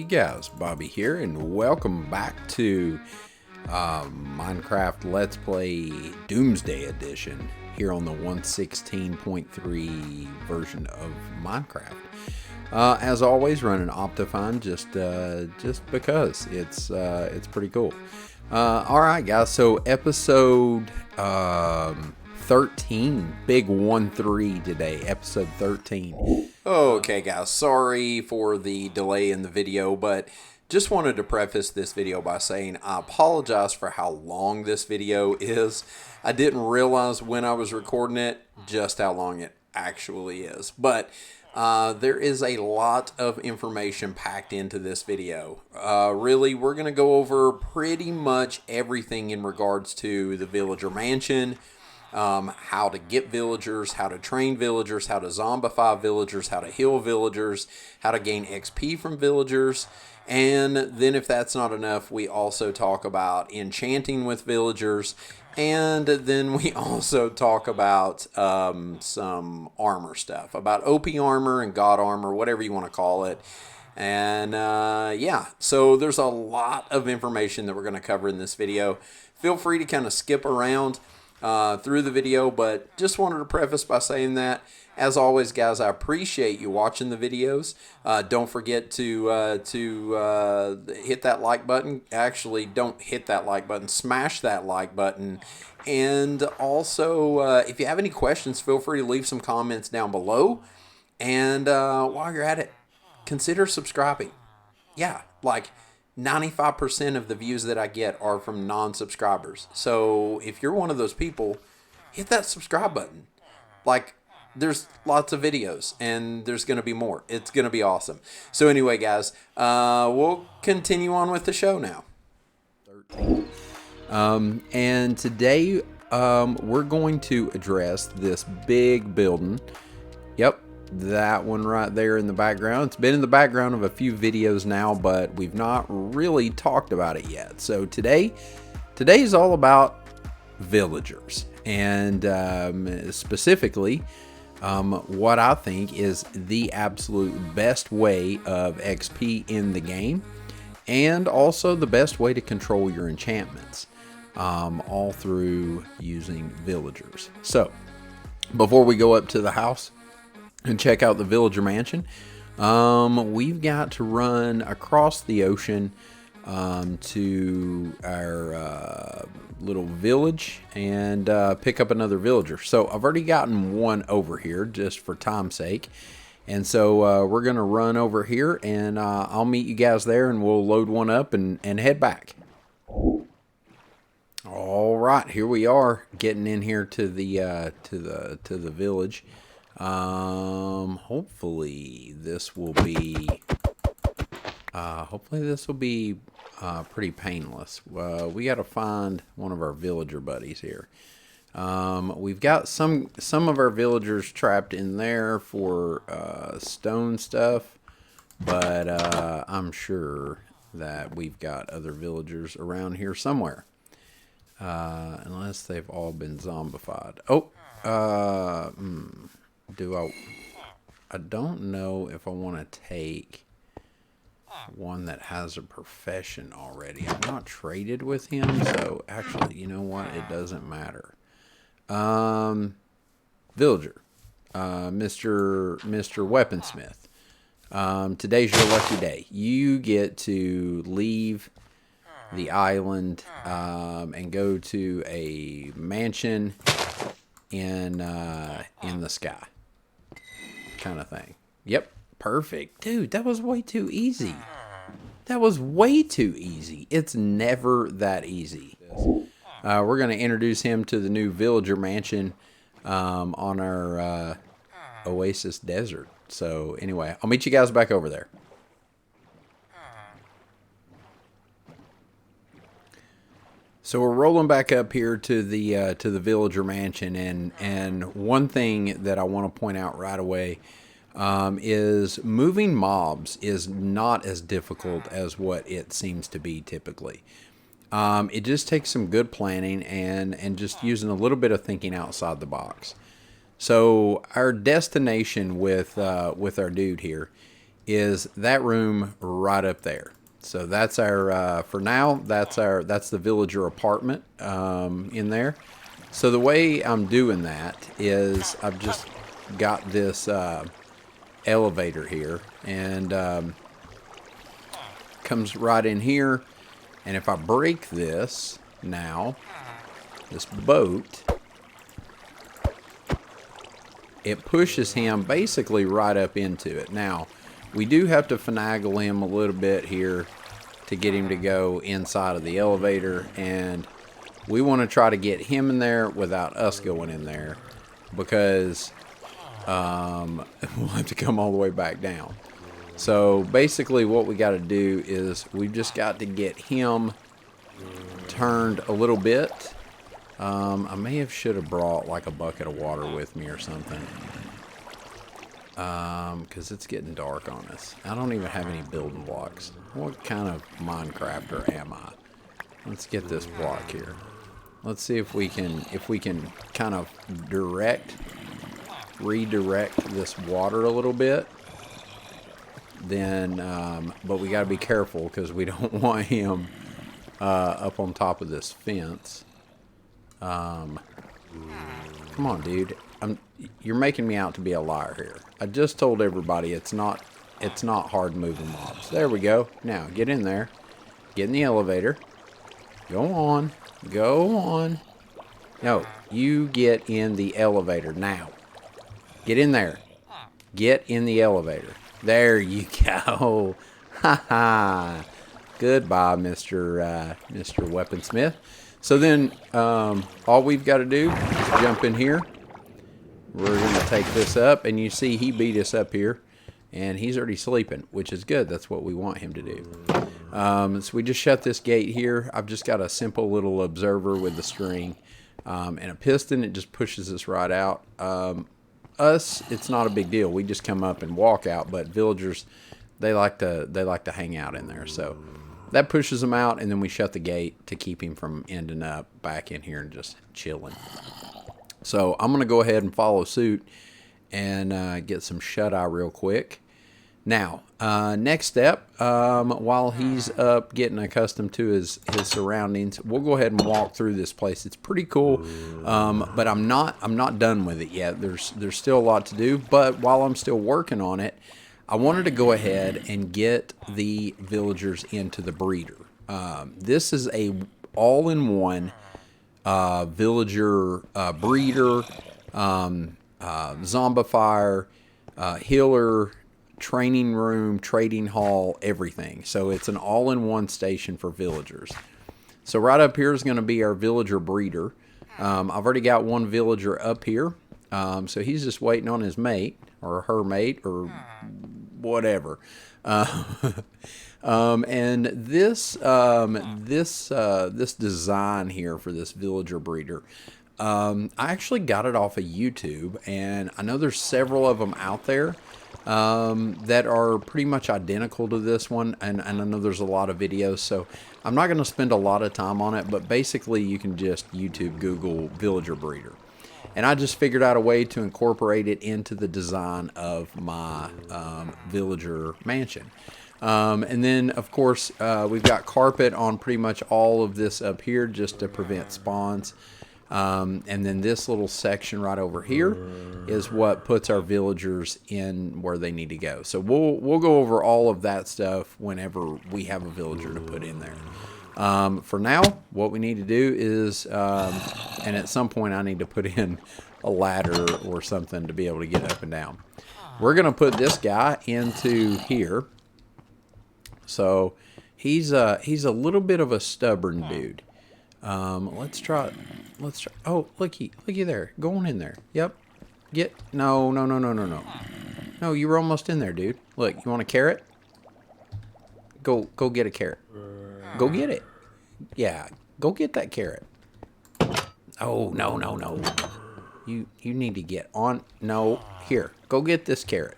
guys, Bobby here, and welcome back to Minecraft Let's Play Doomsday Edition here on the 1.16.3 version of Minecraft. As always, running Optifine just because it's pretty cool. All right, guys. So episode 13, big 1-3 today. Episode 13. Okay, guys. Sorry for the delay in the video, but just wanted to preface this video by saying I apologize for how long this video is. I didn't realize when I was recording it just how long it actually is. But there is a lot of information packed into this video. Really, we're going to go over pretty much everything in regards to the villager mansion, how to get villagers, how to train villagers, how to zombify villagers, how to heal villagers, how to gain XP from villagers. And then if that's not enough, we also talk about enchanting with villagers. And then we also talk about some armor stuff, about OP armor and God armor, whatever you want to call it. And yeah, so there's a lot of information that we're going to cover in this video. Feel free to kind of skip around through the video, but just wanted to preface by saying that, as always, guys, I appreciate you watching the videos. Don't forget to hit that like button. Actually, don't hit that like button. Smash that like button. And also, if you have any questions, feel free to leave some comments down below. And while you're at it, consider subscribing. Yeah, like 95% of the views that I get are from non-subscribers. So if you're one of those people, hit that subscribe button. Like, there's lots of videos, and there's going to be more. It's going to be awesome. So anyway, guys, we'll continue on with the show now. 13. And today we're going to address this big building. Yep, that one right there in the background. It's been in the background of a few videos now, but we've not really talked about it yet. So today's all about villagers, and specifically what I think is the absolute best way of XP in the game, and also the best way to control your enchantments, all through using villagers. So before we go up to the house and check out the villager mansion, we've got to run across the ocean to our little village and pick up another villager. So I've already gotten one over here just for time's sake, and so we're gonna run over here, and I'll meet you guys there, and we'll load one up and head back. All right, here we are getting in here to the village. Hopefully this will be pretty painless. We got to find one of our villager buddies here. We've got some of our villagers trapped in there for stone stuff, but I'm sure that we've got other villagers around here somewhere, unless they've all been zombified. I don't know if I want to take one that has a profession already. I've not traded with him, so actually, you know what? It doesn't matter. Villager, Mr. Weaponsmith. Today's your lucky day. You get to leave the island and go to a mansion in the sky, kind of thing. Yep. Perfect. Dude, that was way too easy. That was way too easy. It's never that easy. We're going to introduce him to the new villager mansion on our Oasis Desert. So anyway, I'll meet you guys back over there. So we're rolling back up here to the villager mansion, and one thing that I want to point out right away is moving mobs is not as difficult as what it seems to be typically. It just takes some good planning and just using a little bit of thinking outside the box. So our destination with our dude here is that room right up there. So that's our, for now, that's the villager apartment in there. So the way I'm doing that is I've just got this elevator here, and comes right in here. And if I break this now, this boat, it pushes him basically right up into it. Now, we do have to finagle him a little bit here to get him to go inside of the elevator, and we want to try to get him in there without us going in there, because we'll have to come all the way back down. So basically what we got to do is we've just got to get him turned a little bit. I should have brought like a bucket of water with me or something, because it's getting dark on us. I don't even have any building blocks. What kind of Minecrafter am I? Let's get this block here. Let's see if we can kind of redirect this water a little bit. Then, but we got to be careful because we don't want him up on top of this fence. Come on, dude. You're making me out to be a liar here. I just told everybody it's not hard moving mobs. There we go. Now get in there. Get in the elevator. Go on. Go on. No, you get in the elevator now. Get in there. Get in the elevator. There you go. Ha ha. Goodbye, Mr. Weaponsmith. So then, all we've got to do is jump in here. We're going to take this up, and you see he beat us up here, and he's already sleeping, which is good. That's what we want him to do. So we just shut this gate here. I've just got a simple little observer with the string and a piston. It just pushes us right out. Us, it's not a big deal. We just come up and walk out, but villagers, they like to hang out in there. So that pushes him out, and then we shut the gate to keep him from ending up back in here and just chilling. So I'm going to go ahead and follow suit and get some shut-eye real quick. Now, next step, while he's up getting accustomed to his surroundings, we'll go ahead and walk through this place. It's pretty cool, but I'm not done with it yet. There's still a lot to do, but while I'm still working on it, I wanted to go ahead and get the villagers into the breeder. This is a all-in-one villager breeder, zombifier, healer, training room, trading hall, everything. So it's an all-in-one station for villagers. So right up here is going to be our villager breeder. I've already got one villager up here. So he's just waiting on his mate or her mate or whatever. And this design here for this villager breeder, I actually got it off of YouTube, and I know there's several of them out there that are pretty much identical to this one, and I know there's a lot of videos, so I'm not going to spend a lot of time on it, but basically you can just YouTube Google villager breeder. And I just figured out a way to incorporate it into the design of my villager mansion. And then, of course, we've got carpet on pretty much all of this up here just to prevent spawns. And then this little section right over here is what puts our villagers in where they need to go. So we'll go over all of that stuff whenever we have a villager to put in there. For now, what we need to do is, and at some point I need to put in a ladder or something to be able to get up and down. We're going to put this guy into here. So he's a little bit of a stubborn dude. Let's try. Oh, looky there. Go on in there. Yep. No. No, you were almost in there, dude. Look, you want a carrot? Go get a carrot. Go get it. Yeah, go get that carrot. Oh, no. You need to get on. No, here. Go get this carrot.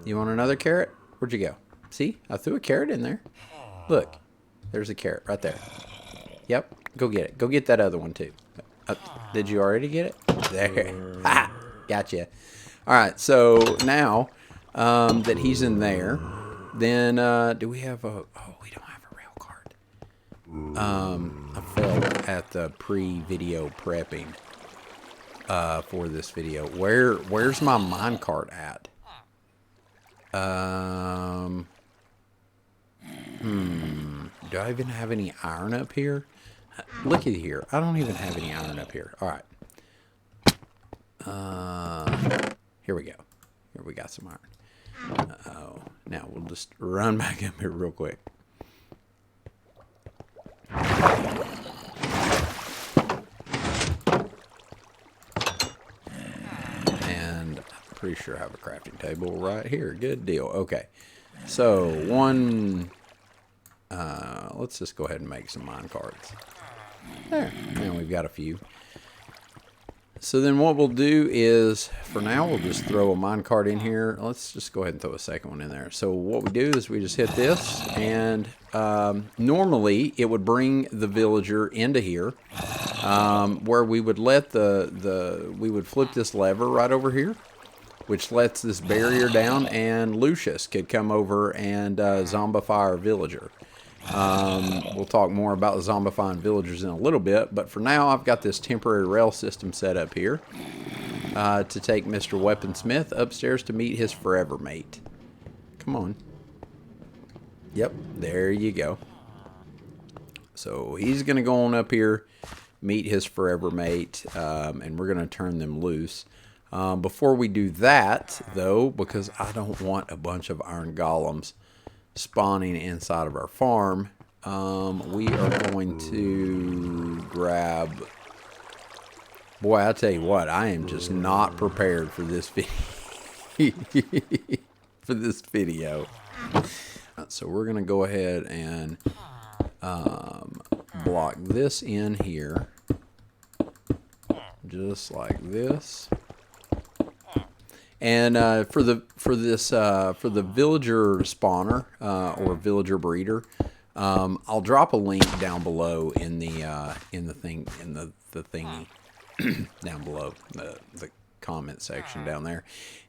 You want another carrot? Where'd you go? See, I threw a carrot in there. Look, there's a carrot right there. Yep, go get it. Go get that other one too. Did you already get it? There. Ha! Gotcha. All right, so now that he's in there. Then, do we have a... Oh, we don't have a rail card. I failed at the pre-video prepping for this video. Where's my minecart at? Do I even have any iron up here? Look at here. I don't even have any iron up here. All right. Here we go. Here we got some iron. Oh, now we'll just run back up here real quick. And I'm pretty sure I have a crafting table right here. Good deal. Okay. So, let's just go ahead and make some mine cards. There. Now we've got a few. So then what we'll do is, for now, we'll just throw a minecart in here. Let's just go ahead and throw a second one in there. So what we do is we just hit this, and normally it would bring the villager into here, where we would let we would flip this lever right over here, which lets this barrier down, and Lucius could come over and zombify our villager. We'll talk more about zombifying villagers in a little bit, but for now I've got this temporary rail system set up here to take Mr. Weaponsmith upstairs to meet his forever mate. Come on. Yep, there you go. So he's going to go on up here, meet his forever mate, and we're going to turn them loose. Before we do that, though, because I don't want a bunch of iron golems spawning inside of our farm, we are going to grab... Boy, I tell you what, I am just not prepared for this video. So we're going to go ahead and block this in here, just like this. And for the villager spawner or villager breeder, I'll drop a link down below in the thingy down below the comment section down there,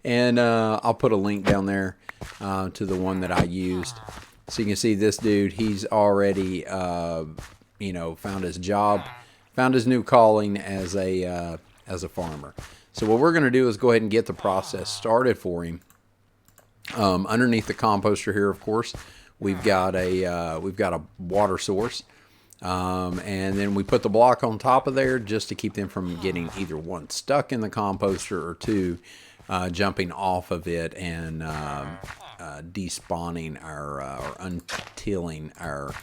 and I'll put a link down there to the one that I used, so you can see this dude. He's already found his job, found his new calling as a farmer. So what we're going to do is go ahead and get the process started for him. Underneath the composter here, of course, we've got a water source, and then we put the block on top of there just to keep them from getting either one stuck in the composter or two jumping off of it and despawning or untilling our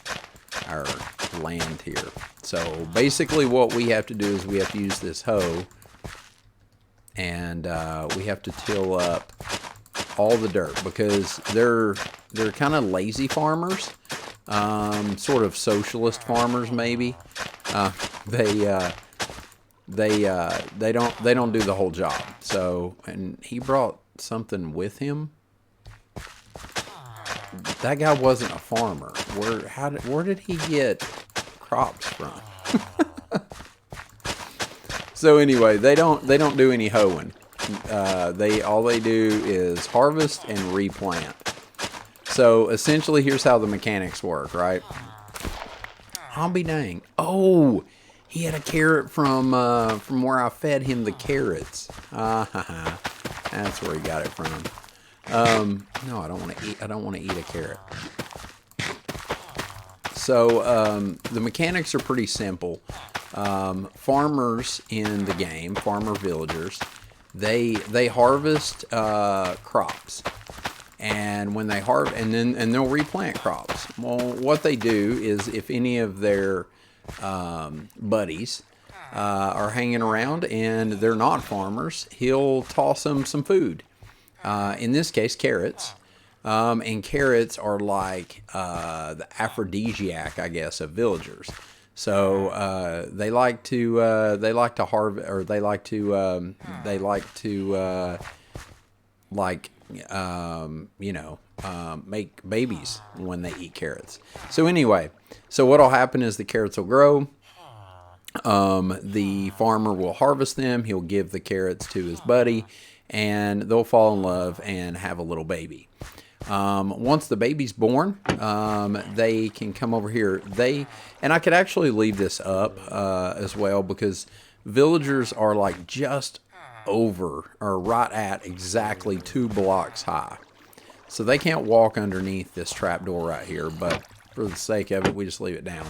land here. So basically, what we have to do is we have to use this hoe. And we have to till up all the dirt because they're kind of lazy farmers, sort of socialist farmers maybe. They don't do the whole job. So, and he brought something with him. That guy wasn't a farmer. Where did he get crops from? So anyway, they don't do any hoeing. All they do is harvest and replant. So essentially, here's how the mechanics work, right? I'll be dang. Oh, he had a carrot from where I fed him the carrots. That's where he got it from. No, I don't want to eat. I don't want to eat a carrot. So the mechanics are pretty simple. Farmers in the game, farmer villagers, they harvest crops, and when they harvest, and they'll replant crops. Well, what they do is, if any of their buddies are hanging around and they're not farmers, he'll toss them some food. In this case, carrots. And carrots are like the aphrodisiac, I guess, of villagers. So they like to harvest, or they like to make babies when they eat carrots. So anyway, so what'll happen is the carrots will grow. The farmer will harvest them. He'll give the carrots to his buddy, and they'll fall in love and have a little baby. Once the baby's born, they can come over here. And I could actually leave this up as well, because villagers are like just over or right at exactly 2 blocks high. So they can't walk underneath this trapdoor right here, but for the sake of it, we just leave it down.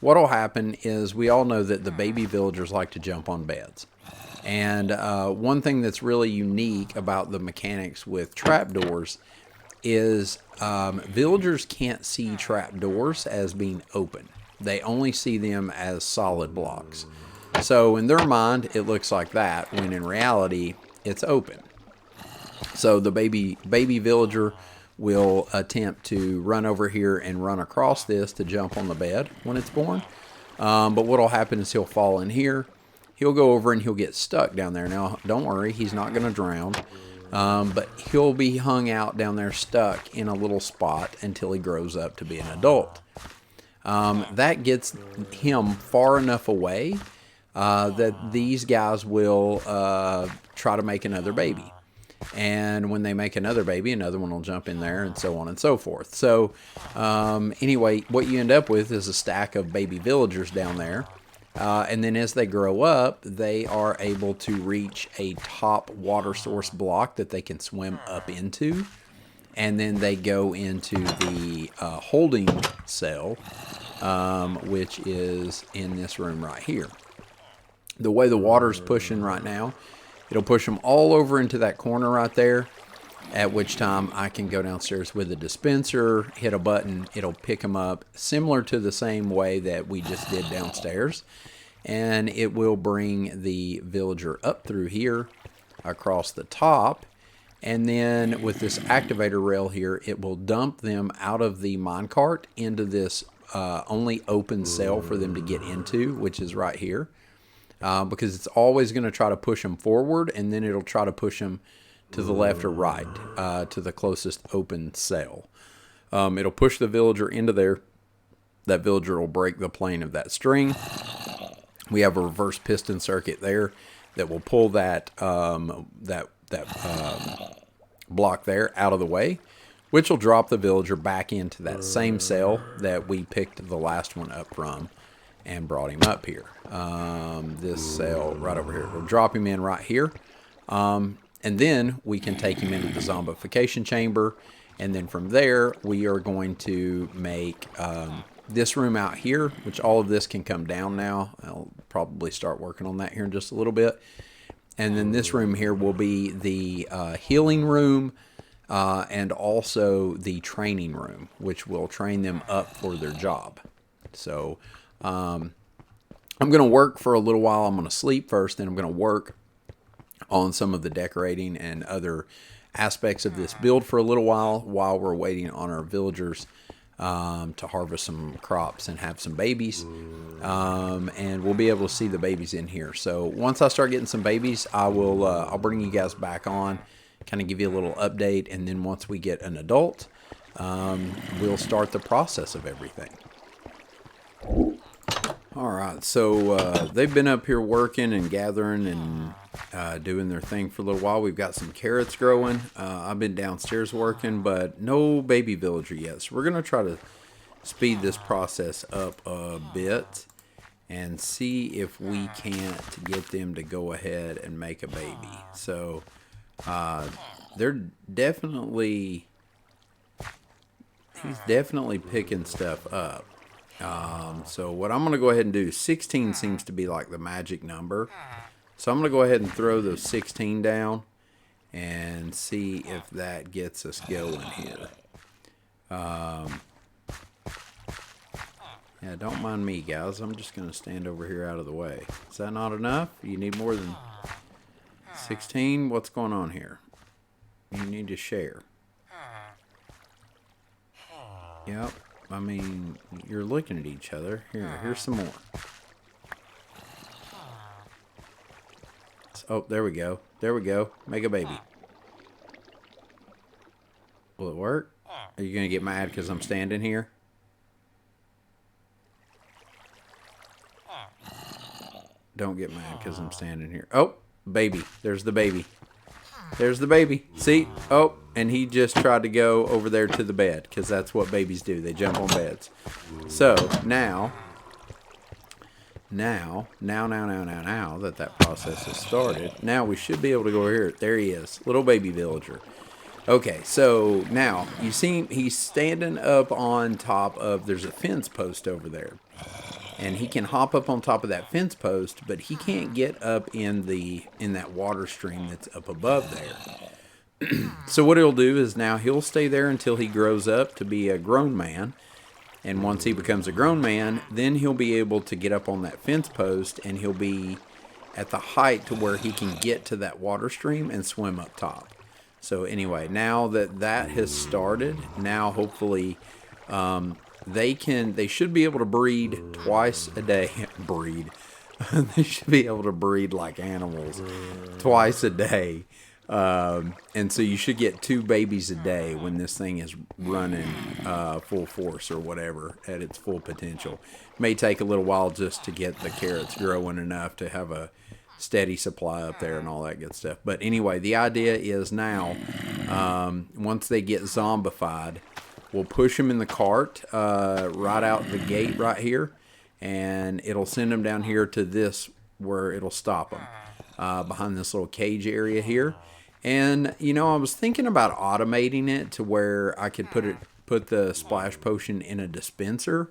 What'll happen is, we all know that the baby villagers like to jump on beds. And one thing that's really unique about the mechanics with trapdoors is villagers can't see trapdoors as being open. They only see them as solid blocks. So in their mind, it looks like that, when in reality, it's open. So the baby villager will attempt to run over here and run across this to jump on the bed when it's born. But what'll happen is, he'll fall in here. He'll go over and he'll get stuck down there. Now, don't worry, he's not going to drown. But he'll be hung out down there, stuck in a little spot until he grows up to be an adult. That gets him far enough away that these guys will try to make another baby. And when they make another baby, another one will jump in there, and so on and so forth. So anyway, what you end up with is a stack of baby villagers down there. And then as they grow up, they are able to reach a top water source block that they can swim up into. And then they go into the holding cell, which is in this room right here. The way the water's pushing right now, it'll push them all over into that corner right there, at which time I can go downstairs with a dispenser, hit a button, it'll pick them up, similar to the same way that we just did downstairs. And it will bring the villager up through here, across the top. And then with this activator rail here, it will dump them out of the minecart into this only open cell for them to get into, which is right here. Because it's always going to try to push them forward, and then it'll try to push them to the left or right, to the closest open cell. It'll push the villager into there. That villager will break the plane of that string. We have a reverse piston circuit there that will pull that block there out of the way, which will drop the villager back into that same cell that we picked the last one up from and brought him up here. This cell right over here. We'll drop him in right here. And then we can take him into the zombification chamber. And then from there, we are going to make this room out here, which all of this can come down now. I'll probably start working on that here in just a little bit. And then this room here will be the healing room and also the training room, which will train them up for their job. So I'm going to work for a little while. I'm going to sleep first, then I'm going to work on some of the decorating and other aspects of this build for a little while we're waiting on our villagers to harvest some crops and have some babies. And we'll be able to see the babies in here. So once I start getting some babies, I'll bring you guys back on, kind of give you a little update. And then once we get an adult, we'll start the process of everything. All right, so they've been up here working and gathering and doing their thing for a little while. We've got some carrots growing. I've been downstairs working, but no baby villager yet. So we're going to try to speed this process up a bit and see if we can't get them to go ahead and make a baby. So they're definitely, he's definitely picking stuff up. So what I'm going to go ahead and do, 16 seems to be like the magic number. So I'm going to go ahead and throw those 16 down and see if that gets us going here. Yeah, don't mind me, guys. I'm just going to stand over here out of the way. Is that not enough? You need more than 16? What's going on here? You need to share. Yep. I mean, you're looking at each other. Here's some more. Oh, there we go. There we go. Make a baby. Will it work? Are you going to get mad because I'm standing here? Don't get mad because I'm standing here. Oh, baby. There's the baby. There's the baby. See? Oh, and he just tried to go over there to the bed, because that's what babies do. They jump on beds. So, now that process has started, now we should be able to go over here. There he is. Little baby villager. Okay, so now, you see he's standing up on top of, there's a fence post over there. And he can hop up on top of that fence post, but he can't get up in that water stream that's up above there. So what he'll do is now he'll stay there until he grows up to be a grown man. And once he becomes a grown man, then he'll be able to get up on that fence post, and he'll be at the height to where he can get to that water stream and swim up top. So anyway, now that has started, now hopefully they should be able to breed twice a day. They should be able to breed like animals twice a day. And so you should get 2 babies a day when this thing is running full force or whatever at its full potential. It may take a little while just to get the carrots growing enough to have a steady supply up there and all that good stuff. But anyway, the idea is now, once they get zombified, we'll push them in the cart right out the gate right here, and it'll send them down here to this where it'll stop them behind this little cage area here. And I was thinking about automating it to where I could put the splash potion in a dispenser,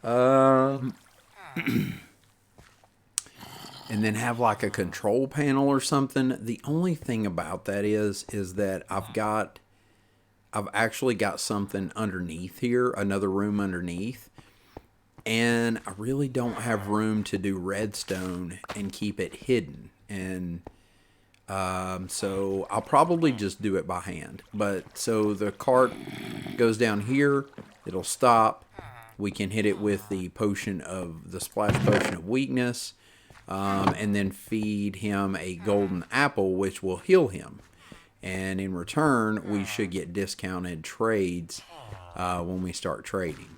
and then have like a control panel or something. The only thing about that is that I've actually got something underneath here, another room underneath, and I really don't have room to do redstone and keep it hidden. And so I'll probably just do it by hand. But so the cart goes down here, it'll stop. We can hit it with the splash potion of weakness, and then feed him a golden apple, which will heal him. And in return, we should get discounted trades when we start trading.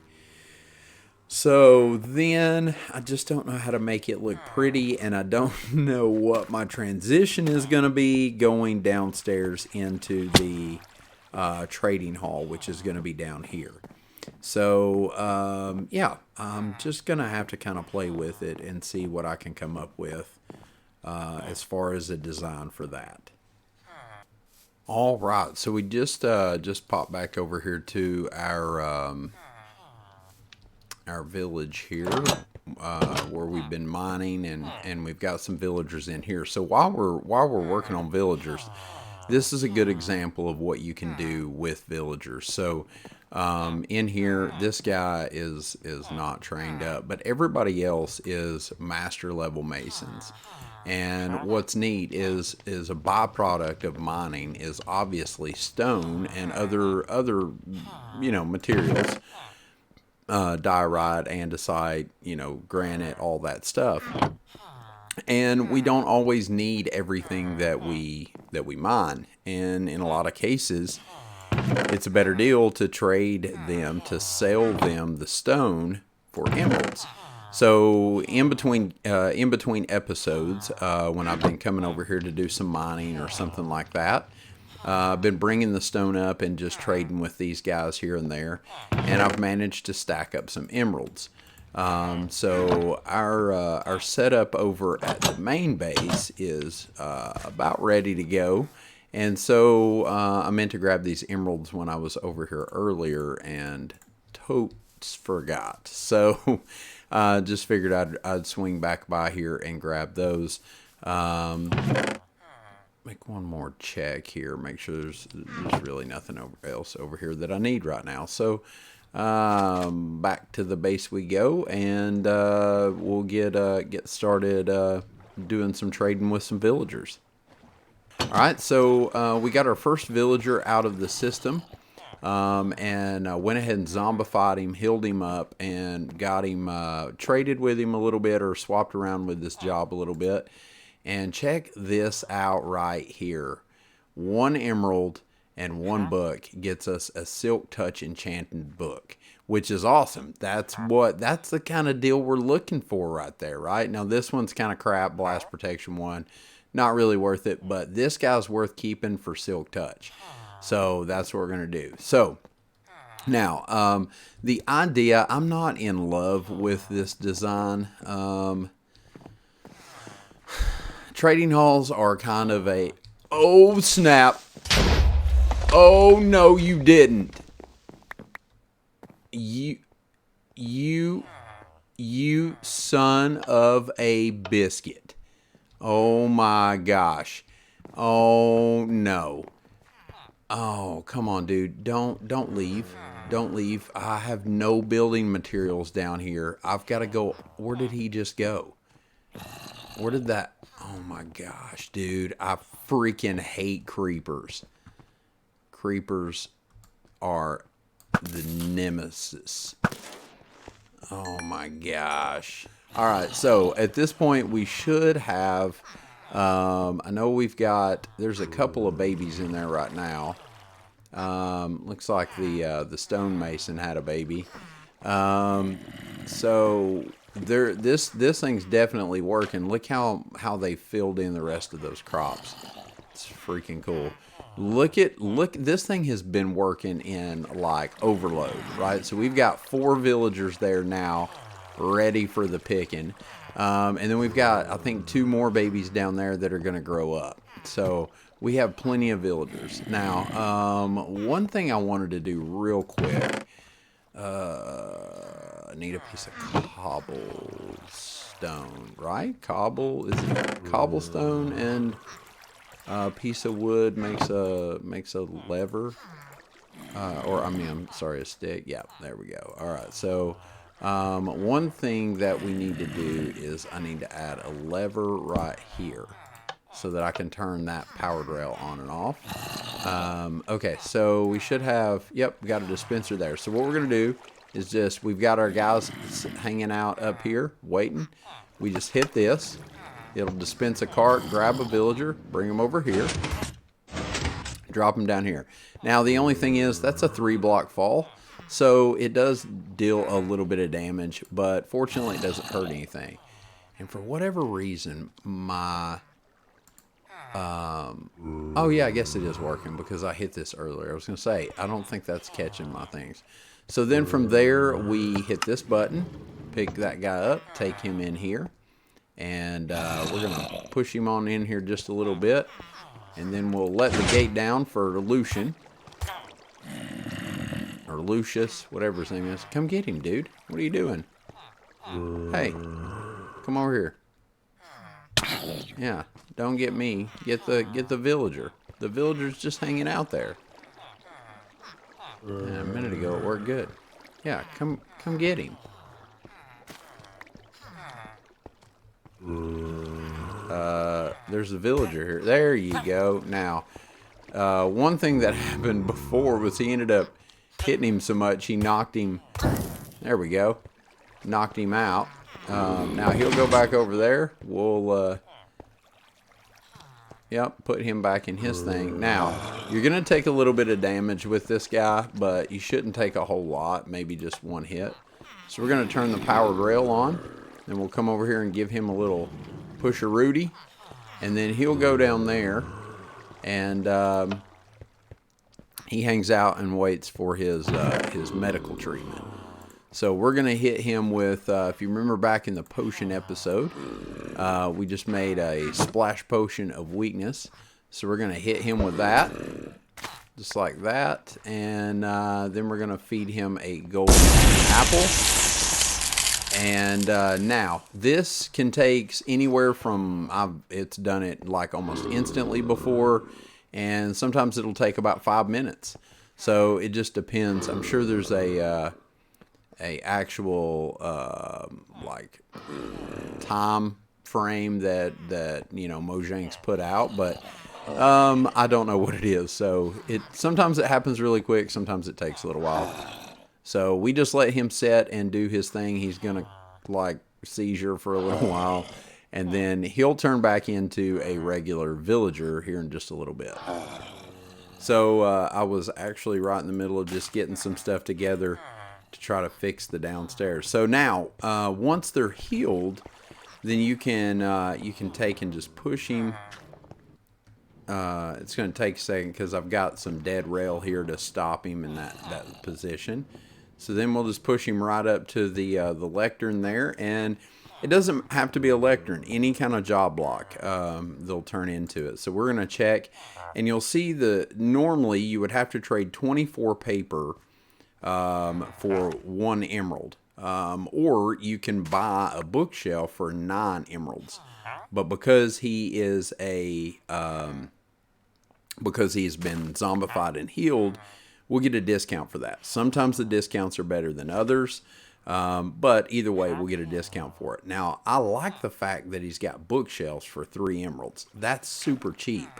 So then, I just don't know how to make it look pretty, and I don't know what my transition is going to be going downstairs into the trading hall, which is going to be down here. So, yeah, I'm just going to have to kind of play with it and see what I can come up with as far as a design for that. All right, so we just popped back over here to our village here, where we've been mining, and we've got some villagers in here. So while we're working on villagers, this is a good example of what you can do with villagers. So in here, this guy is not trained up, but everybody else is master level masons. And what's neat is a byproduct of mining is obviously stone and other materials, diorite, andesite, granite, all that stuff. And we don't always need everything that we mine. And in a lot of cases, it's a better deal to trade them, to sell them the stone for emeralds. So in between episodes, when I've been coming over here to do some mining or something like that, I've been bringing the stone up and just trading with these guys here and there, and I've managed to stack up some emeralds. So our setup over at the main base is about ready to go. And so I meant to grab these emeralds when I was over here earlier and totes forgot. So just figured I'd swing back by here and grab those. Make one more check here. Make sure there's really nothing else over here that I need right now. So back to the base we go, and we'll get started doing some trading with some villagers. All right, so we got our first villager out of the system, and went ahead and zombified him, healed him up, and got him traded with him a little bit, or swapped around with this job a little bit. And check this out right here. 1 emerald and 1 book gets us a Silk Touch Enchanted book, which is awesome. That's the kind of deal we're looking for right there, right? Now this one's kind of crap, blast protection 1. not really worth it, but this guy's worth keeping for Silk Touch. So that's what we're going to do. So now, the idea, I'm not in love with this design. Trading halls are kind of a, oh snap. Oh no, you didn't. You son of a biscuit. Oh my gosh. Oh no. Oh, come on, dude. Don't leave. Don't leave. I have no building materials down here. I've got to go. Where did he just go? Where did that? Oh my gosh, dude. I freaking hate creepers. Creepers are the nemesis. Oh my gosh. All right, so at this point we should have, I know there's a couple of babies in there right now. Looks like the stonemason had a baby. So this thing's definitely working. Look how they filled in the rest of those crops. It's freaking cool. Look, this thing has been working in like overload, right? So we've got 4 villagers there now ready for the picking. And then we've got, I think, 2 more babies down there that are going to grow up. So we have plenty of villagers. Now, one thing I wanted to do real quick, I need a piece of cobblestone, right? Is it cobblestone and a piece of wood makes a lever, I'm sorry, a stick. Yeah, there we go. All right, so one thing that we need to do is I need to add a lever right here so that I can turn that powered rail on and off. Okay, so we should have, yep, we got a dispenser there. So what we're gonna do is we've got our guys hanging out up here waiting. We just hit this. It'll dispense a cart, grab a villager, bring them over here, drop them down here. Now, the only thing is that's a 3-block fall, so it does deal a little bit of damage, but fortunately it doesn't hurt anything. And for whatever reason, my... oh yeah, I guess it is working because I hit this earlier. I was going to say, I don't think that's catching my things. So then from there, we hit this button, pick that guy up, take him in here. And we're going to push him on in here just a little bit. And then we'll let the gate down for Lucian. Or Lucius, whatever his name is. Come get him, dude. What are you doing? Hey, come over here. Yeah, don't get me. Get the villager. The villager's just hanging out there. Yeah, a minute ago it worked good. Yeah, come get him. There's a villager here. There you go. Now, one thing that happened before was he ended up hitting him so much he knocked him. There we go. Knocked him out. Now he'll go back over there. We'll yep, put him back in his thing. Now, you're going to take a little bit of damage with this guy, but you shouldn't take a whole lot, maybe just one hit. So we're going to turn the powered rail on. Then we'll come over here and give him a little push-a-rooty. And then he'll go down there. And he hangs out and waits for his medical treatment. So we're going to hit him with, if you remember back in the potion episode, we just made a splash potion of weakness. So we're going to hit him with that. Just like that. And then we're going to feed him a golden apple. And now, this can take anywhere from, it's done it like almost instantly before, and sometimes it'll take about 5 minutes. So it just depends. I'm sure there's a actual like time frame that you know Mojang's put out, but I don't know what it is. So sometimes it happens really quick, sometimes it takes a little while. So we just let him set and do his thing. He's gonna like seizure for a little while, and then he'll turn back into a regular villager here in just a little bit. So I was actually right in the middle of just getting some stuff together to try to fix the downstairs. So now, once they're healed, then you can take and just push him. It's going to take a second because I've got some dead rail here to stop him in that position. So then we'll just push him right up to the lectern there, and it doesn't have to be a lectern. Any kind of job block, they'll turn into it. So we're going to check, and you'll see normally you would have to trade 24 paper for 1 emerald. Or you can buy a bookshelf for 9 emeralds. But because he is because he's been zombified and healed, we'll get a discount for that. Sometimes the discounts are better than others, but either way, we'll get a discount for it. Now, I like the fact that he's got bookshelves for 3 emeralds. That's super cheap.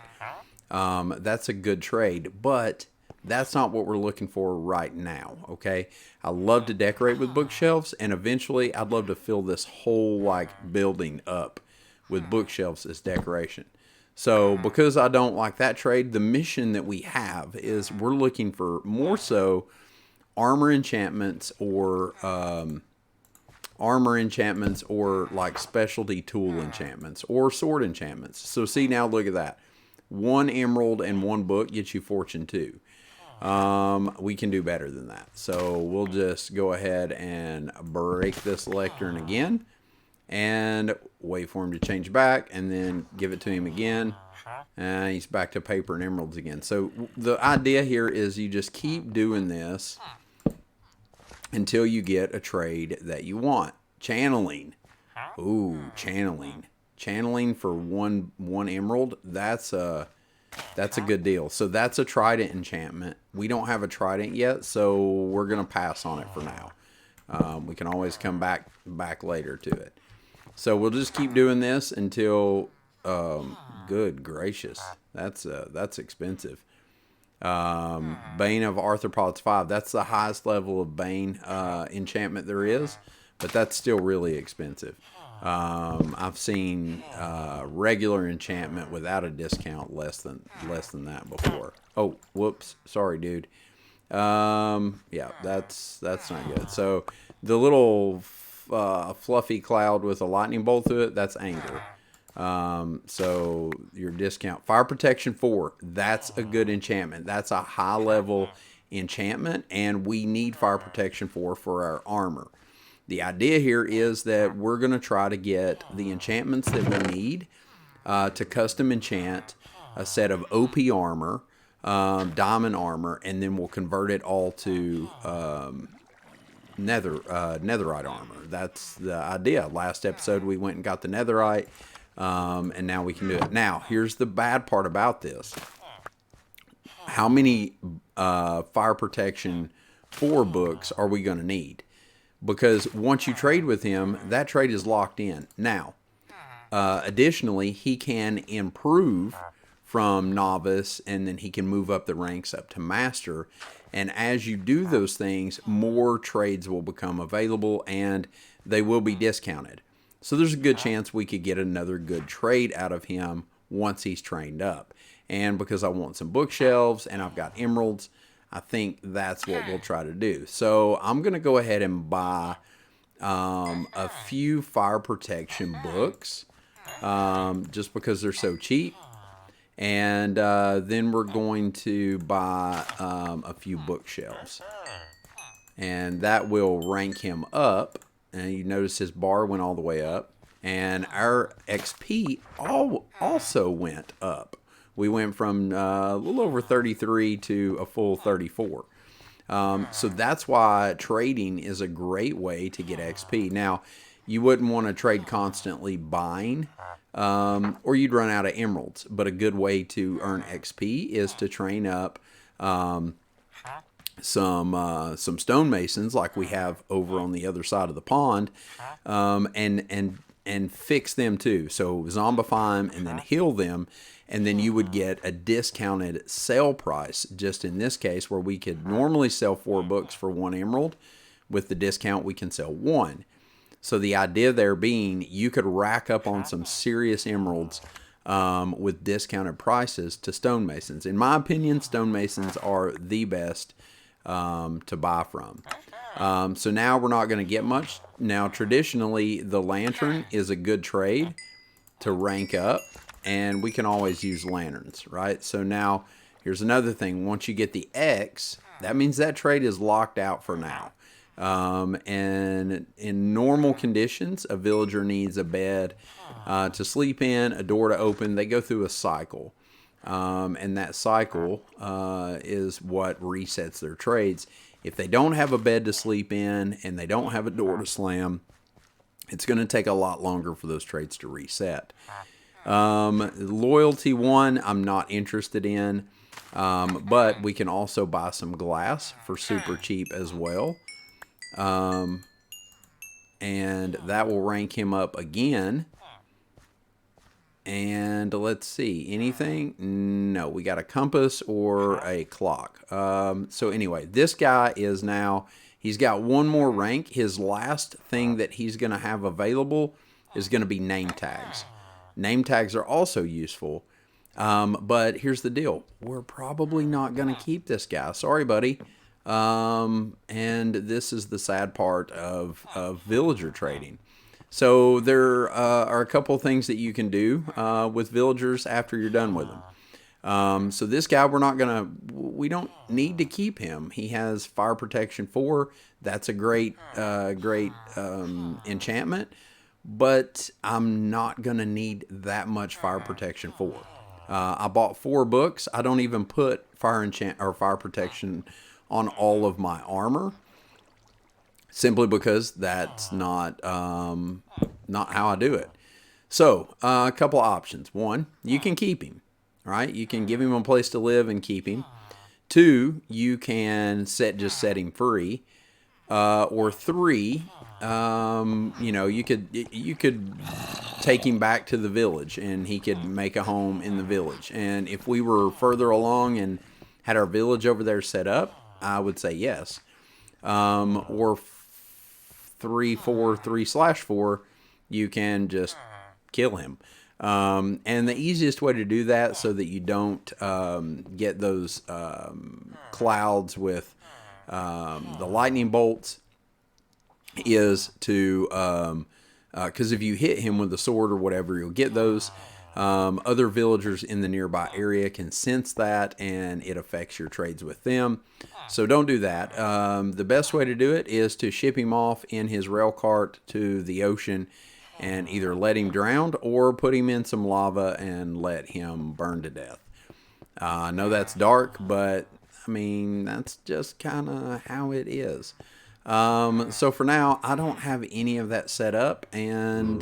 That's a good trade, but that's not what we're looking for right now, okay? I love to decorate with bookshelves, and eventually I'd love to fill this whole building up with bookshelves as decoration. So because I don't like that trade, the mission that we have is we're looking for more so armor enchantments or like specialty tool enchantments or sword enchantments. So see, now look at that. 1 emerald and 1 book gets you fortune 2. We can do better than that. So we'll just go ahead and break this lectern again and wait for him to change back, and then give it to him again, and he's back to paper and emeralds again. So the idea here is you just keep doing this until you get a trade that you want. Channeling. Ooh, channeling. Channeling for one emerald, that's a good deal. So that's a trident enchantment. We don't have a trident yet, so we're going to pass on it for now. We can always come back later to it. So we'll just keep doing this until, good gracious, that's expensive. Bane of Arthropods 5, that's the highest level of Bane enchantment there is, but that's still really expensive. I've seen regular enchantment without a discount less than that before. Oh, whoops, sorry, dude. Yeah, that's not good. So the little fluffy cloud with a lightning bolt through it, that's anger. So your discount, fire protection 4, that's a good enchantment. That's a high level enchantment, and we need fire protection 4 for our armor. The idea here is that we're going to try to get the enchantments that we need to custom enchant a set of OP armor, diamond armor, and then we'll convert it all to netherite armor. That's the idea. Last episode we went and got the netherite, and now we can do it. Now, here's the bad part about this. How many fire protection 4 books are we going to need? Because once you trade with him, that trade is locked in. Now, additionally, he can improve from novice, and then he can move up the ranks up to master. And as you do those things, more trades will become available, and they will be discounted. So there's a good chance we could get another good trade out of him once he's trained up. And because I want some bookshelves and I've got emeralds, I think that's what we'll try to do. So I'm going to go ahead and buy a few fire protection books just because they're so cheap. And then we're going to buy a few bookshelves. And that will rank him up. And you notice his bar went all the way up. And our XP also went up. We went from a little over 33 to a full 34. So that's why trading is a great way to get XP. Now, you wouldn't want to trade constantly buying, or you'd run out of emeralds. But a good way to earn XP is to train up some stonemasons like we have over on the other side of the pond, and fix them too. So zombify them and then heal them. And then you would get a discounted sale price, just in this case, where we could normally sell 4 books for 1 emerald. With the discount, we can sell 1. So the idea there being you could rack up on some serious emeralds with discounted prices to stonemasons. In my opinion, stonemasons are the best to buy from. So now we're not going to get much. Now, traditionally, the lantern is a good trade to rank up, and we can always use lanterns, right? So now, here's another thing. Once you get the X, that means that trade is locked out for now. And in normal conditions, a villager needs a bed to sleep in, a door to open. They go through a cycle. And that cycle is what resets their trades. If they don't have a bed to sleep in and they don't have a door to slam, it's going to take a lot longer for those trades to reset. Loyalty 1, I'm not interested in, but we can also buy some glass for super cheap as well. And that will rank him up again. And let's see, anything? No, we got a compass or a clock. So anyway, this guy is now, he's got one more rank. His last thing that he's going to have available is going to be name tags. Name tags are also useful. But here's the deal. We're probably not going to keep this guy. Sorry, buddy. And this is the sad part of villager trading. So there are a couple things that you can do with villagers after you're done with them. So this guy, we don't need to keep him. He has fire protection 4. That's a great enchantment, but I'm not going to need that much fire protection 4. I bought 4 books. I don't even put fire protection on all of my armor, simply because that's not how I do it. So a couple of options. 1, you can keep him, right? You can give him a place to live and keep him. 2, you can set him free. Or 3, you could take him back to the village and he could make a home in the village. And if we were further along and had our village over there set up, I would say yes. Or 3/4, you can just kill him. And the easiest way to do that, so that you don't get those clouds with the lightning bolts, is to, because if you hit him with a sword or whatever, you'll get those. Other villagers in the nearby area can sense that, and it affects your trades with them. So don't do that. The best way to do it is to ship him off in his rail cart to the ocean and either let him drown or put him in some lava and let him burn to death. I know that's dark, but I mean, that's just kind of how it is. So for now, I don't have any of that set up, and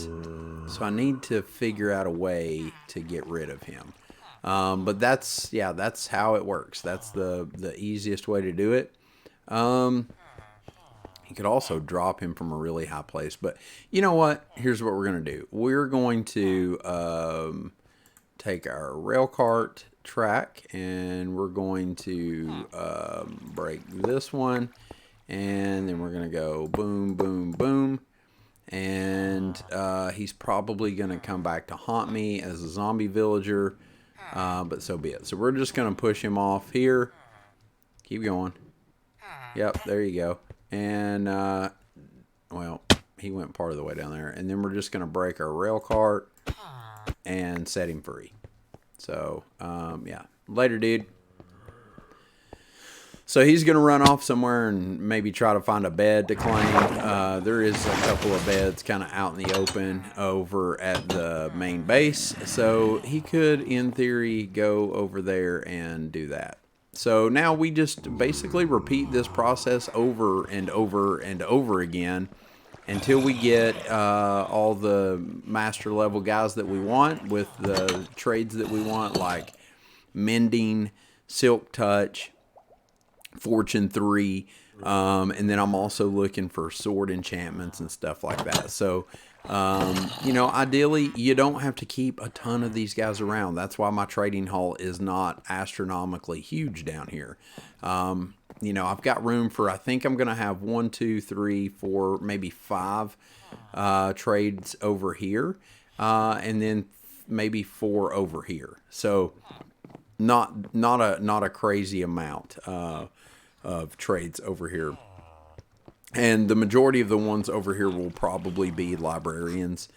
so I need to figure out a way to get rid of him. But that's how it works. That's the easiest way to do it. You could also drop him from a really high place, but you know what? Here's what we're going to do. We're going to take our rail cart track, and we're going to break this one, and then we're going to go boom, boom, boom. And he's probably going to come back to haunt me as a zombie villager, but so be it. So we're just going to push him off here. Keep going. Yep, there you go. And, well, he went part of the way down there. And then we're just going to break our rail cart and set him free. So, yeah. Later, dude. So he's going to run off somewhere and maybe try to find a bed to claim. There is a couple of beds kind of out in the open over at the main base. So he could, in theory, go over there and do that. So now we just basically repeat this process over and over and over again until we get all the master level guys that we want with the trades that we want, like mending, silk touch, fortune 3, and then I'm also looking for sword enchantments and stuff like that. So ideally you don't have to keep a ton of these guys around. That's why my trading hall is not astronomically huge down here. I've got room for, I think I'm gonna have 1, 2, 3, 4, maybe 5 trades over here, and then maybe 4 over here. So not a crazy amount of trades over here. And the majority of the ones over here will probably be librarians,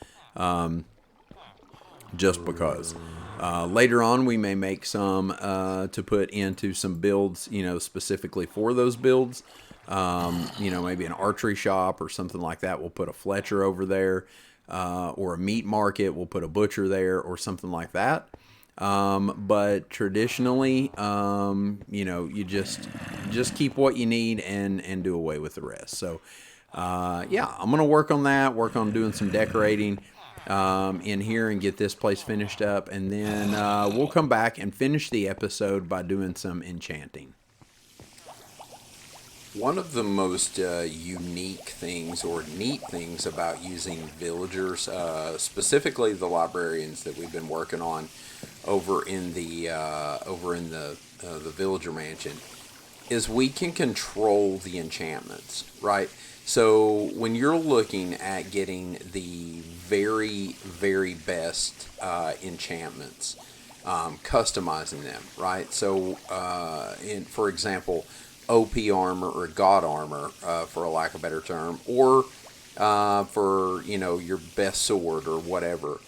just because. Later on, we may make some to put into some builds, specifically for those builds. Maybe an archery shop or something like that. We'll put a Fletcher over there, or a meat market. We'll put a butcher there or something like that. But traditionally, you just keep what you need and do away with the rest. So, yeah, I'm going to work on that, work on doing some decorating in here and get this place finished up. And then we'll come back and finish the episode by doing some enchanting. One of the most unique things or neat things about using villagers, specifically the librarians that we've been working on over in the villager mansion, is we can control the enchantments, right? So when you're looking at getting the very, very best enchantments, customizing them, right? So, for example, OP armor or God armor, for a lack of a better term, or for your best sword or whatever.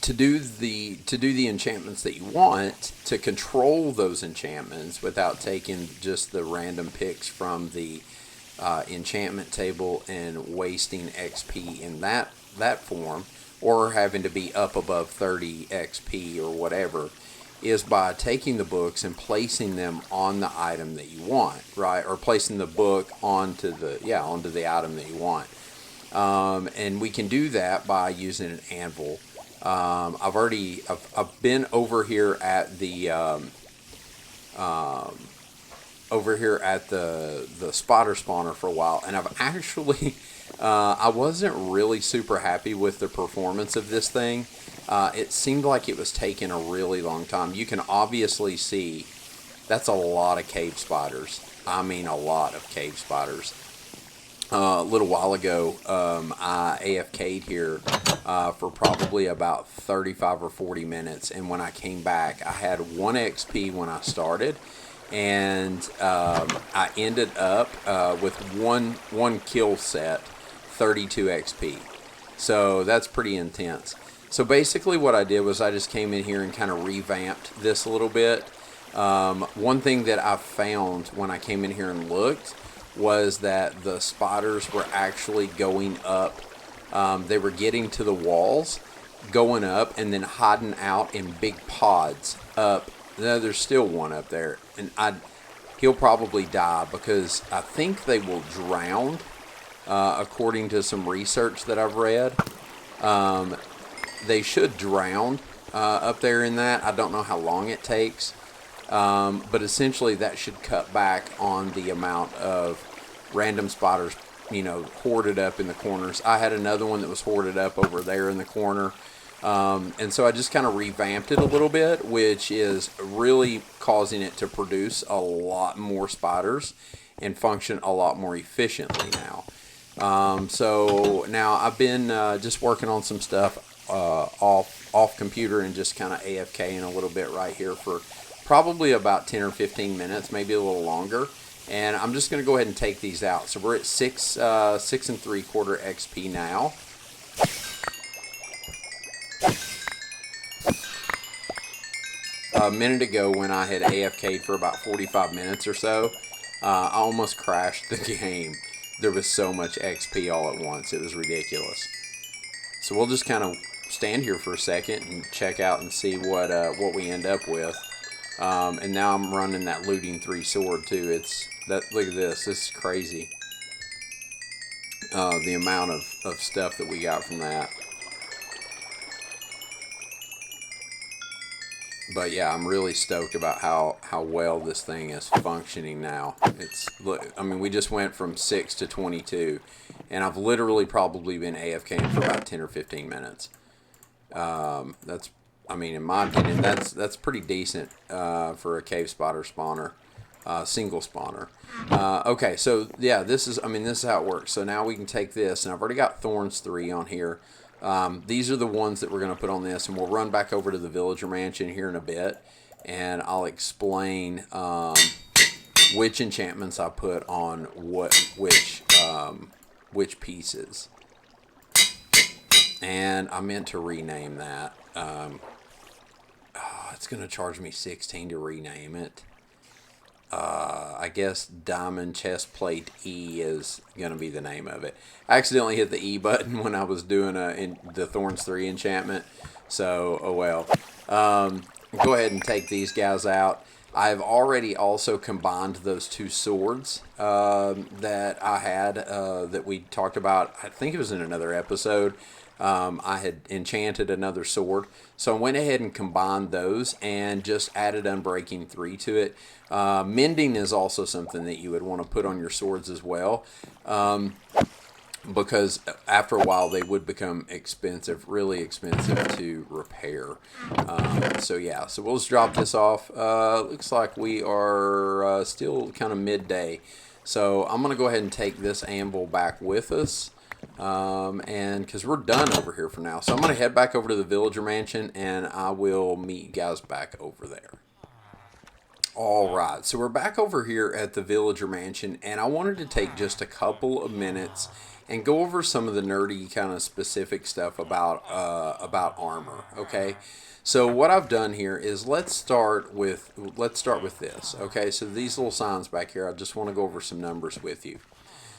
To do the enchantments that you want, to control those enchantments without taking just the random picks from the enchantment table and wasting XP in that form, or having to be up above 30 XP or whatever, is by taking the books and placing them on the item that you want, right? Or placing the book onto the item that you want. And we can do that by using an anvil. I've been over here at the spotter spawner for a while, and I've actually I wasn't really super happy with the performance of this thing. It seemed like it was taking a really long time. You can obviously see that's a lot of cave spiders. I mean, a lot of cave spiders. A little while ago, I AFK'd here for probably about 35 or 40 minutes, and when I came back, I had 1 XP when I started, and I ended up with one kill set, 32 XP. So that's pretty intense. So basically what I did was I just came in here and kind of revamped this a little bit. One thing that I found when I came in here and looked was that the spiders were actually going up. They were getting to the walls, going up, and then hiding out in big pods up. No, there's still one up there, and he'll probably die because I think they will drown, according to some research that I've read. They should drown up there in that. I don't know how long it takes. But essentially that should cut back on the amount of random spiders, hoarded up in the corners. I had another one that was hoarded up over there in the corner. And so I just kind of revamped it a little bit, which is really causing it to produce a lot more spiders and function a lot more efficiently now. So now I've been just working on some stuff off computer and just kind of AFKing a little bit right here for probably about 10 or 15 minutes, maybe a little longer. And I'm just going to go ahead and take these out. So we're at 6 3/4 XP now. A minute ago when I had AFK'd for about 45 minutes or so, I almost crashed the game. There was so much XP all at once. It was ridiculous. So we'll just kind of stand here for a second and check out and see what we end up with. And now I'm running that looting 3 sword too. Look at this. This is crazy. The amount of stuff that we got from that. But yeah, I'm really stoked about how well this thing is functioning now. We just went from 6 to 22, and I've literally probably been AFKing for about 10 or 15 minutes. In my opinion, that's pretty decent for a cave spider spawner, single spawner. Okay, so yeah, this is how it works. So now we can take this, and I've already got Thorns 3 on here. These are the ones that we're going to put on this, and we'll run back over to the villager mansion here in a bit, and I'll explain which enchantments I put on which pieces. And I meant to rename that. It's going to charge me 16 to rename it. I guess Diamond Chestplate E is going to be the name of it. I accidentally hit the E button when I was doing the Thorns 3 enchantment. So, oh well. Go ahead and take these guys out. I've already also combined those two swords that I had that we talked about. I think it was in another episode. I had enchanted another sword. So I went ahead and combined those and just added Unbreaking 3 to it. Mending is also something that you would want to put on your swords as well. Because after a while they would become expensive, really expensive to repair. So yeah, so we'll just drop this off. Looks like we are still kind of midday. So I'm going to go ahead and take this anvil back with us. And because we're done over here for now. So I'm going to head back over to the villager mansion and I will meet you guys back over there. Alright, so we're back over here at the villager mansion and I wanted to take just a couple of minutes and go over some of the nerdy kind of specific stuff about armor, okay? So what I've done here is let's start with this, okay? So these little signs back here, I just want to go over some numbers with you.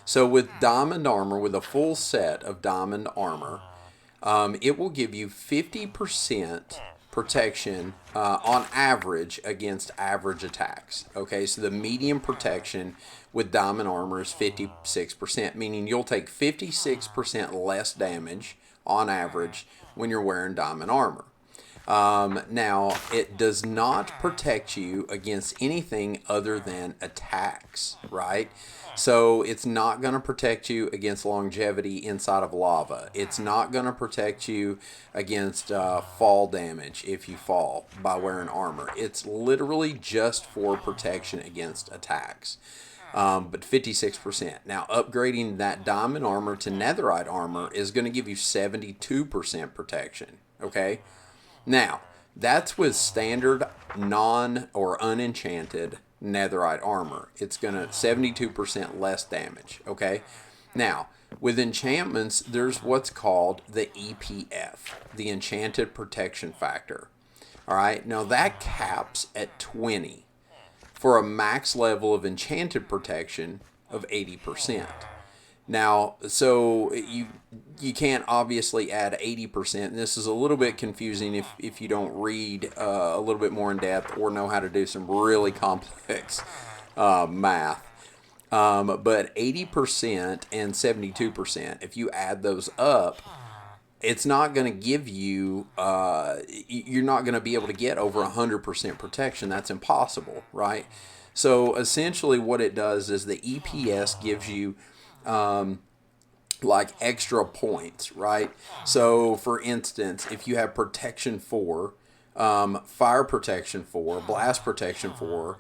So with diamond armor, with a full set of diamond armor, it will give you 50% protection on average against average attacks. Okay, so the medium protection with diamond armor is 56%, meaning you'll take 56% less damage on average when you're wearing diamond armor. Now, it does not protect you against anything other than attacks, right? So it's not going to protect you against longevity inside of lava. It's not going to protect you against fall damage if you fall by wearing armor. It's literally just for protection against attacks. But 56%. Now, upgrading that diamond armor to netherite armor is going to give you 72% protection, okay? Now, that's with standard non or unenchanted netherite armor. It's going to 72% less damage, okay? Now, with enchantments, there's what's called the EPF, the Enchanted Protection Factor. All right, now that caps at 20 for a max level of enchanted protection of 80%. Now, so you can't obviously add 80%. And this is a little bit confusing if you don't read a little bit more in depth or know how to do some really complex math. But 80% and 72%, if you add those up, it's not going to give you, you're not going to be able to get over 100% protection. That's impossible, right? So essentially what it does is the EPS gives you like extra points, right? So for instance, if you have protection 4, fire protection 4, blast protection 4,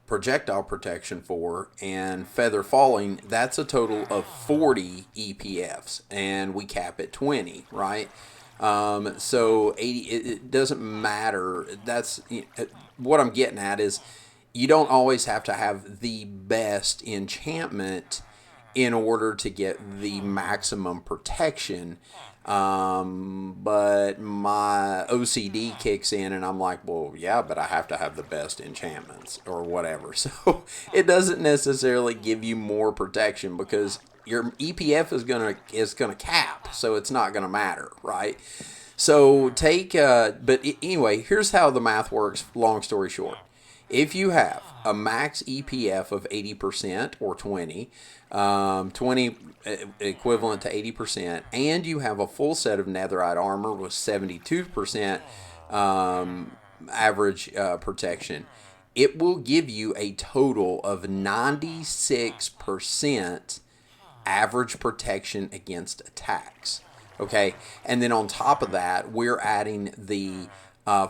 projectile protection 4, and feather falling, that's a total of 40 EPFs, and we cap at 20, right? So 80, it doesn't matter. That's what I'm getting at is you don't always have to have the best enchantment in order to get the maximum protection. But my OCD kicks in and I'm like, well, yeah, but I have to have the best enchantments or whatever. So it doesn't necessarily give you more protection because your EPF is gonna cap, so it's not gonna matter, right? So but anyway, here's how the math works, long story short. If you have a max EPF of 80% or 20, 20 equivalent to 80%, and you have a full set of netherite armor with 72% average protection, it will give you a total of 96% average protection against attacks. Okay, and then on top of that, we're adding the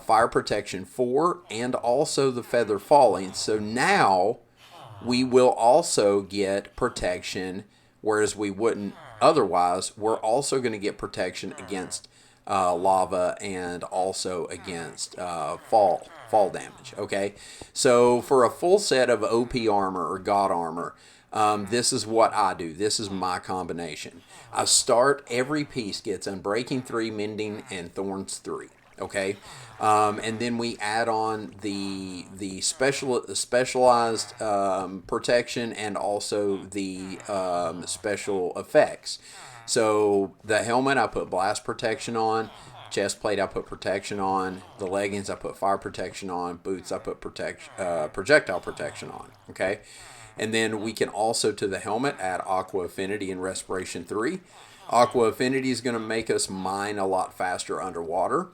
fire protection 4 and also the feather falling. So now we will also get protection, whereas we wouldn't otherwise. We're also going to get protection against lava, and also against fall damage. Okay, so for a full set of OP armor or God armor, this is what I do. This is my combination. I start, every piece gets Unbreaking 3, Mending, and Thorns 3. Okay, and then we add on the specialized protection and also the special effects. So the helmet I put blast protection on, chest plate I put protection on, the leggings I put fire protection on, boots I put projectile protection on. Okay, and then we can also to the helmet add Aqua Affinity and Respiration 3. Aqua Affinity is going to make us mine a lot faster underwater.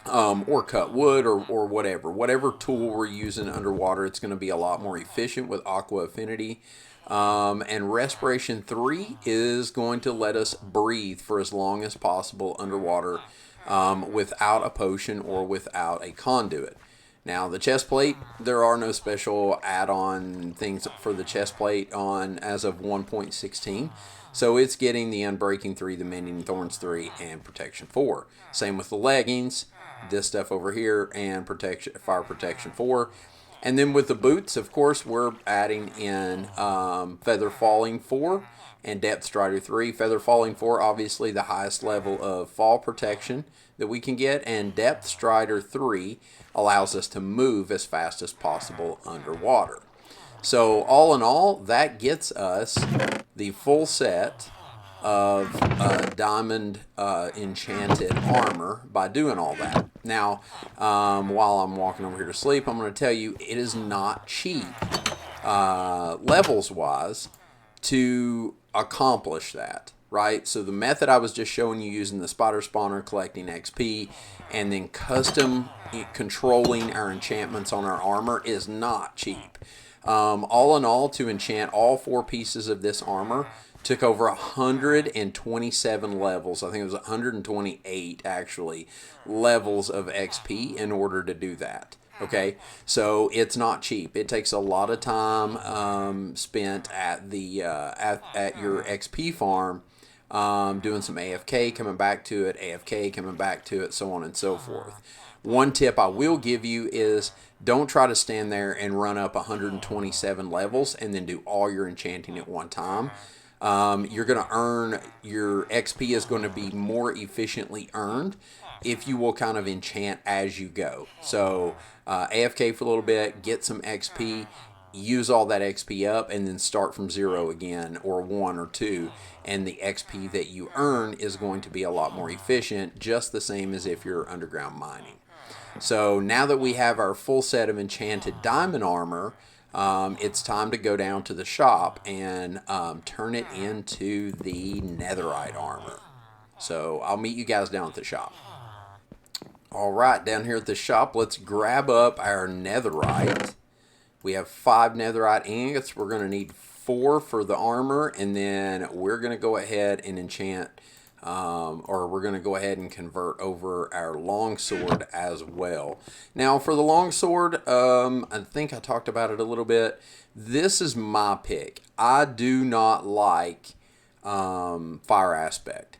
Or cut wood or whatever tool we're using underwater, it's going to be a lot more efficient with Aqua Affinity. And Respiration 3 is going to let us breathe for as long as possible underwater without a potion or without a conduit. Now, the chest plate, there are no special add-on things for the chest plate on as of 1.16. So it's getting the Unbreaking 3, the Mending Thorns 3, and Protection 4. Same with the leggings, this stuff over here, and fire protection 4. And then with the boots, of course, we're adding in Feather Falling 4 and Depth Strider 3. Feather Falling 4, obviously the highest level of fall protection that we can get, and Depth Strider 3 allows us to move as fast as possible underwater. So all in all, that gets us the full set of diamond enchanted armor by doing all that. Now, while I'm walking over here to sleep, I'm going to tell you it is not cheap levels wise to accomplish that, right? So the method I was just showing you using the spider spawner, collecting XP, and then custom controlling our enchantments on our armor is not cheap. All in all, to enchant all 4 pieces of this armor took over 127 levels. I think it was 128 actually levels of XP in order to do that. Okay, so it's not cheap. It takes a lot of time spent at the at your XP farm, doing some AFK, coming back to it, AFK, coming back to it, so on and so forth. One tip I will give you is don't try to stand there and run up 127 levels and then do all your enchanting at one time. You're going to earn, your XP is going to be more efficiently earned if you will kind of enchant as you go. So AFK for a little bit, get some XP, use all that XP up, and then start from 0 again, or 1 or 2, and the XP that you earn is going to be a lot more efficient, just the same as if you're underground mining. So now that we have our full set of enchanted diamond armor, it's time to go down to the shop and turn it into the netherite armor. So I'll meet you guys down at the shop. Alright, down here at the shop, let's grab up our netherite. We have 5 netherite ingots. We're going to need 4 for the armor, and then we're going to go ahead and enchant, or we're going to go ahead and convert over our longsword as well. Now, for the longsword, I think I talked about it a little bit. This is my pick. I do not like fire aspect.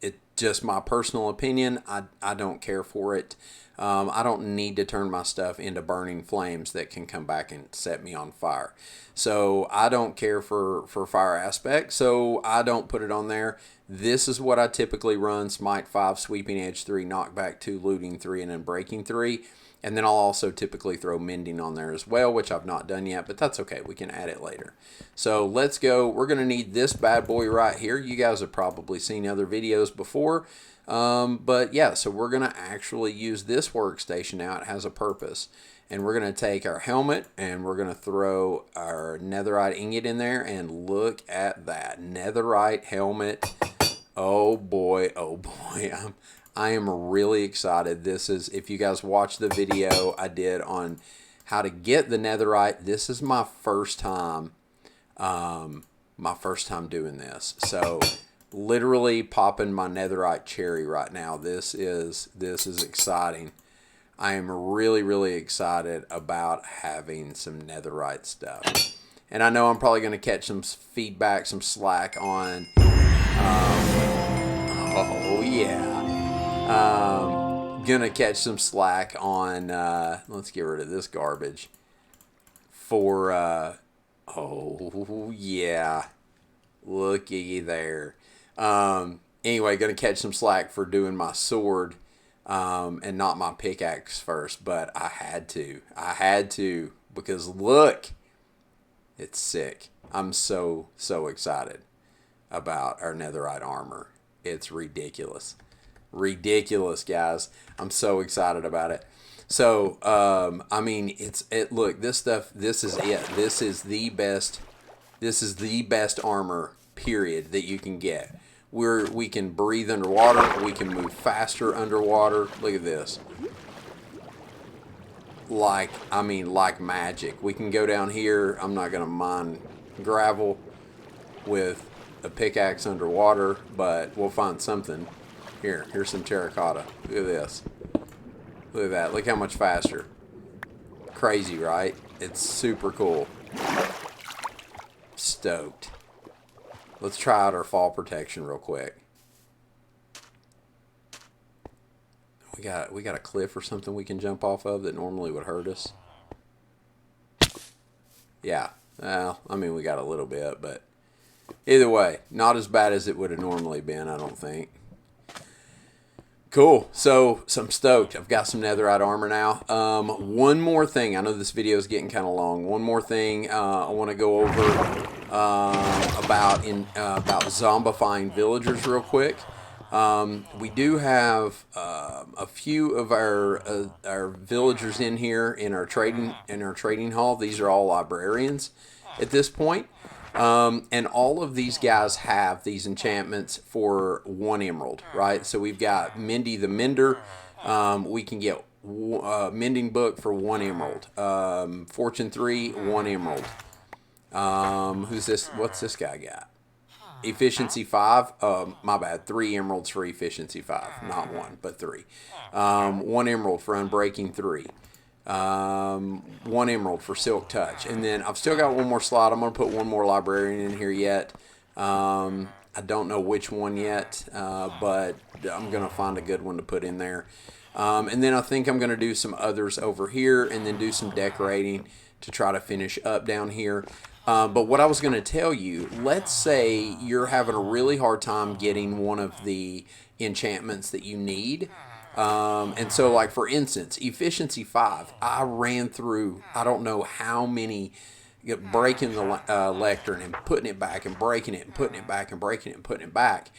It's just my personal opinion. I don't care for it. I don't need to turn my stuff into burning flames that can come back and set me on fire. So I don't care for fire aspect, so I don't put it on there. This is what I typically run: Smite 5, Sweeping Edge 3, Knockback 2, Looting 3, and then Breaking 3. And then I'll also typically throw Mending on there as well, which I've not done yet, but that's okay. We can add it later. So let's go. We're going to need this bad boy right here. You guys have probably seen other videos before. But yeah, so we're going to actually use this workstation now. It has a purpose. And we're going to take our helmet and we're going to throw our netherite ingot in there, and look at that netherite helmet. Oh boy, I am really excited. This is, if you guys watched the video I did on how to get the netherite, this is my first time doing this. So literally popping my netherite cherry right now. This is exciting. I am really excited about having some netherite stuff. And I know I'm probably going to catch some feedback, some slack on... oh, yeah. Gonna catch some slack on, let's get rid of this garbage. For, oh, yeah. Looky there. Anyway, gonna catch some slack for doing my sword, and not my pickaxe first, but I had to, because look, it's sick. I'm so excited about our netherite armor. It's ridiculous, guys. I'm so excited about it. So, I mean, look, this stuff, this is it. This is the best armor, period, that you can get. We can breathe underwater. We can move faster underwater. Look at this. Like magic. We can go down here. I'm not going to mine gravel with a pickaxe underwater, but we'll find something. Here's some terracotta. Look at this. Look at that. Look how much faster. Crazy, right? It's super cool. Stoked. Let's try out our fall protection real quick. We got a cliff or something we can jump off of that normally would hurt us. Yeah. Well, I mean, we got a little bit, but either way, not as bad as it would have normally been, I don't think. Cool. So I'm stoked. I've got some netherite armor now. One more thing. I know this video is getting kind of long. One more thing I want to go over about zombifying villagers real quick. We do have a few of our villagers in here in our trading hall. These are all librarians at this point. And all of these guys have these enchantments for 1 emerald, right? So we've got Mindy the Mender. We can get Mending Book for 1 emerald. Fortune 3, 1 emerald. Who's this? What's this guy got? Efficiency 5. My bad. 3 emeralds for Efficiency 5. Not 1, but 3. 1 emerald for Unbreaking 3. 1 emerald for Silk Touch, and then I've still got one more slot. I'm going to put one more librarian in here yet. I don't know which one yet, but I'm going to find a good one to put in there. And then I think I'm going to do some others over here and then do some decorating to try to finish up down here. But what I was going to tell you, let's say you're having a really hard time getting one of the enchantments that you need. And so, like, for instance, Efficiency 5, I ran through, I don't know how many, breaking the lectern and putting it back and breaking it and putting it back and breaking it and putting it back.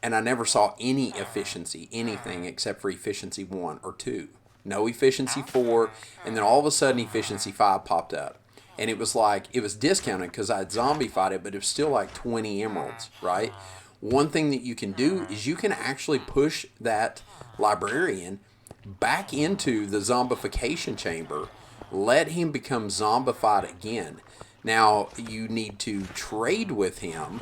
And I never saw any efficiency, anything except for Efficiency 1 or 2. No Efficiency 4. And then all of a sudden, Efficiency 5 popped up. And it was like, it was discounted because I had zombified it, but it was still like 20 emeralds, right? One thing that you can do is you can actually push that librarian back into the zombification chamber, let him become zombified again. Now, you need to trade with him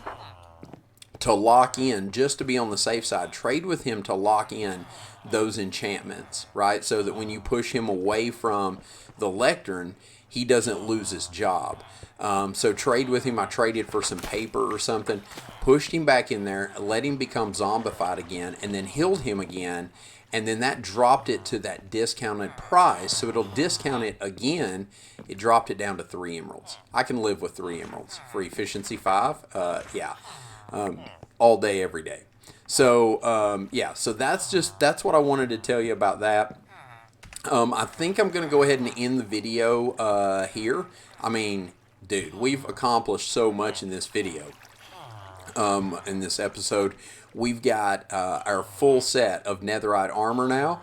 to lock in, just to be on the safe side, trade with him to lock in those enchantments, right? So that when you push him away from the lectern, he doesn't lose his job. So trade with him. I traded for some paper or something, pushed him back in there, let him become zombified again, and then healed him again. And then that dropped it to that discounted price. So it'll discount it again. It dropped it down to 3 emeralds. I can live with 3 emeralds for Efficiency 5. All day, every day. So, so that's what I wanted to tell you about that. I think I'm going to go ahead and end the video here. I mean, dude, we've accomplished so much in this video. In this episode, we've got our full set of netherite armor now.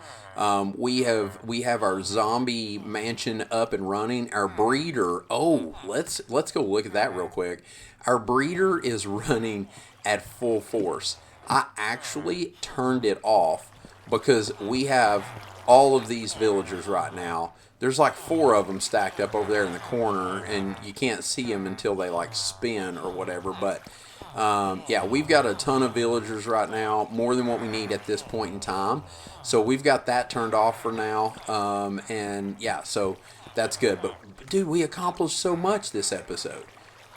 We have our zombie mansion up and running. Our breeder, let's go look at that real quick. Our breeder is running at full force. I actually turned it off because we have all of these villagers right now. There's like 4 of them stacked up over there in the corner, and you can't see them until they like spin or whatever. But we've got a ton of villagers right now, more than what we need at this point in time. So we've got that turned off for now. So that's good. But dude, we accomplished so much this episode.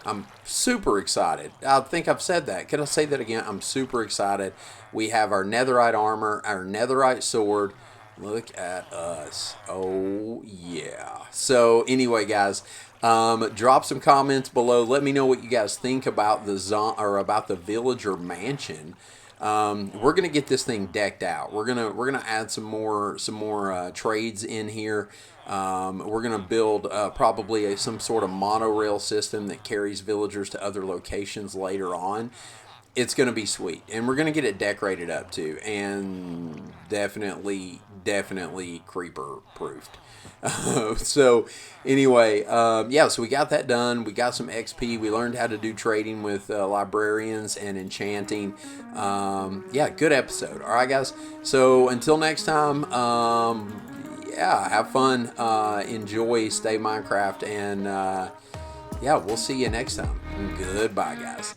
I'm super excited. I think I've said that. Can I say that again? I'm super excited. We have our netherite armor, our netherite sword. Look at us. Oh, yeah. So, anyway, guys, drop some comments below. Let me know what you guys think about about the villager mansion. We're gonna get this thing decked out. We're gonna add some more trades in here. We're gonna build probably some sort of monorail system that carries villagers to other locations later on. It's gonna be sweet, and we're gonna get it decorated up too, and definitely creeper proofed. So anyway, yeah, so we got that done. We got some XP. We learned how to do trading with librarians and enchanting. Yeah, good episode. All right, guys. So until next time, yeah, have fun, enjoy, stay Minecraft, and yeah, we'll see you next time. Goodbye, guys.